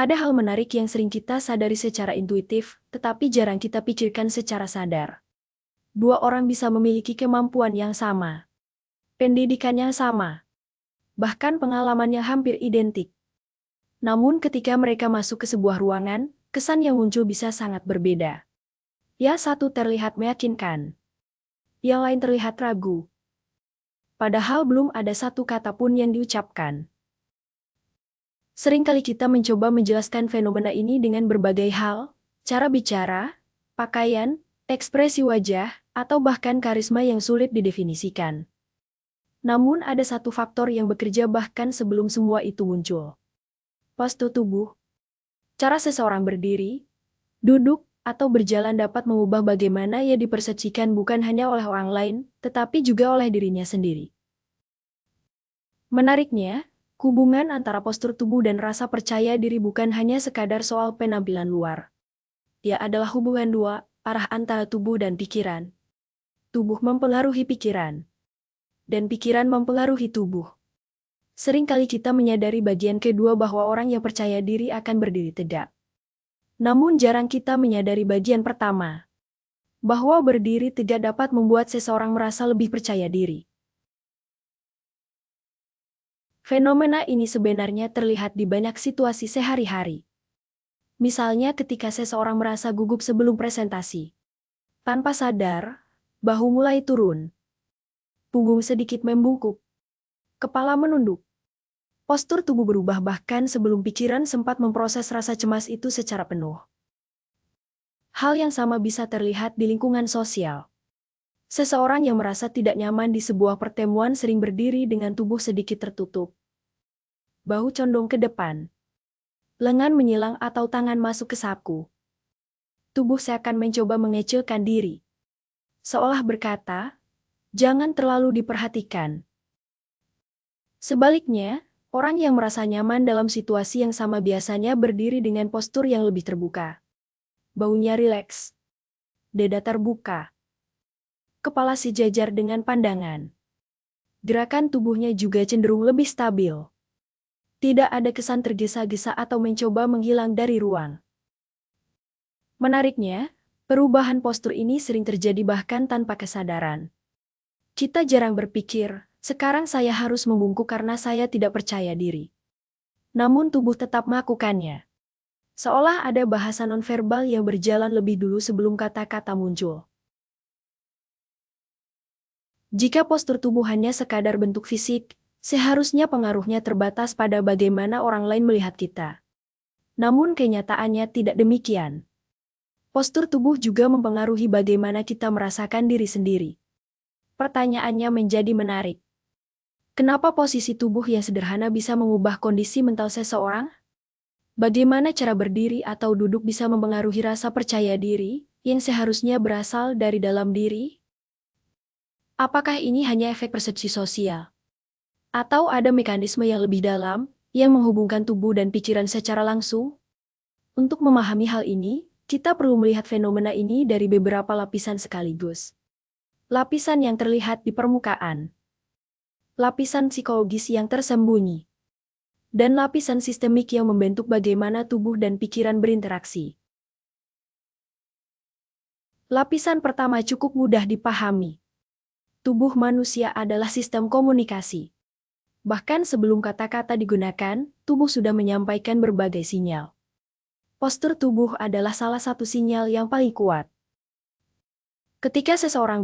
Ada hal menarik yang sering kita sadari secara intuitif, tetapi jarang kita pikirkan secara sadar. Dua orang bisa memiliki kemampuan yang sama, pendidikan yang sama, bahkan pengalamannya hampir identik. Namun ketika mereka masuk ke sebuah ruangan, kesan yang muncul bisa sangat berbeda. Yang satu terlihat meyakinkan, yang lain terlihat ragu. Padahal belum ada satu kata pun yang diucapkan. Seringkali kita mencoba menjelaskan fenomena ini dengan berbagai hal, cara bicara, pakaian, ekspresi wajah, atau bahkan karisma yang sulit didefinisikan. Namun ada satu faktor yang bekerja bahkan sebelum semua itu muncul. Postur tubuh. Cara seseorang berdiri, duduk, atau berjalan dapat mengubah bagaimana ia dipersepsikan bukan hanya oleh orang lain, tetapi juga oleh dirinya sendiri. Menariknya, hubungan antara postur tubuh dan rasa percaya diri bukan hanya sekadar soal penampilan luar. Ia adalah hubungan dua arah antara tubuh dan pikiran. Tubuh mempengaruhi pikiran, dan pikiran mempengaruhi tubuh. Seringkali kita menyadari bagian kedua bahwa orang yang percaya diri akan berdiri tegak. Namun jarang kita menyadari bagian pertama, bahwa berdiri tegak dapat membuat seseorang merasa lebih percaya diri. Fenomena ini sebenarnya terlihat di banyak situasi sehari-hari. Misalnya ketika seseorang merasa gugup sebelum presentasi. Tanpa sadar, bahu mulai turun. Punggung sedikit membungkuk. Kepala menunduk. Postur tubuh berubah bahkan sebelum pikiran sempat memproses rasa cemas itu secara penuh. Hal yang sama bisa terlihat di lingkungan sosial. Seseorang yang merasa tidak nyaman di sebuah pertemuan sering berdiri dengan tubuh sedikit tertutup. Bahu condong ke depan. Lengan menyilang atau tangan masuk ke saku. Tubuh seakan mencoba mengecilkan diri. Seolah berkata, jangan terlalu diperhatikan. Sebaliknya, orang yang merasa nyaman dalam situasi yang sama biasanya berdiri dengan postur yang lebih terbuka. Bahunya rileks. Dada terbuka. Kepala sejajar dengan pandangan. Gerakan tubuhnya juga cenderung lebih stabil. Tidak ada kesan tergesa-gesa atau mencoba menghilang dari ruang. Menariknya, perubahan postur ini sering terjadi bahkan tanpa kesadaran. Kita jarang berpikir, sekarang saya harus membungkuk karena saya tidak percaya diri. Namun tubuh tetap melakukannya. Seolah ada bahasa nonverbal yang berjalan lebih dulu sebelum kata-kata muncul. Jika postur tubuh hanya sekadar bentuk fisik, seharusnya pengaruhnya terbatas pada bagaimana orang lain melihat kita. Namun kenyataannya tidak demikian. Postur tubuh juga mempengaruhi bagaimana kita merasakan diri sendiri. Pertanyaannya menjadi menarik. Kenapa posisi tubuh yang sederhana bisa mengubah kondisi mental seseorang? Bagaimana cara berdiri atau duduk bisa mempengaruhi rasa percaya diri yang seharusnya berasal dari dalam diri? Apakah ini hanya efek persepsi sosial? Atau ada mekanisme yang lebih dalam yang menghubungkan tubuh dan pikiran secara langsung? Untuk memahami hal ini, kita perlu melihat fenomena ini dari beberapa lapisan sekaligus. Lapisan yang terlihat di permukaan. Lapisan psikologis yang tersembunyi. Dan lapisan sistemik yang membentuk bagaimana tubuh dan pikiran berinteraksi. Lapisan pertama cukup mudah dipahami. Tubuh manusia adalah sistem komunikasi. Bahkan sebelum kata-kata digunakan, tubuh sudah menyampaikan berbagai sinyal. Postur tubuh adalah salah satu sinyal yang paling kuat. Ketika seseorang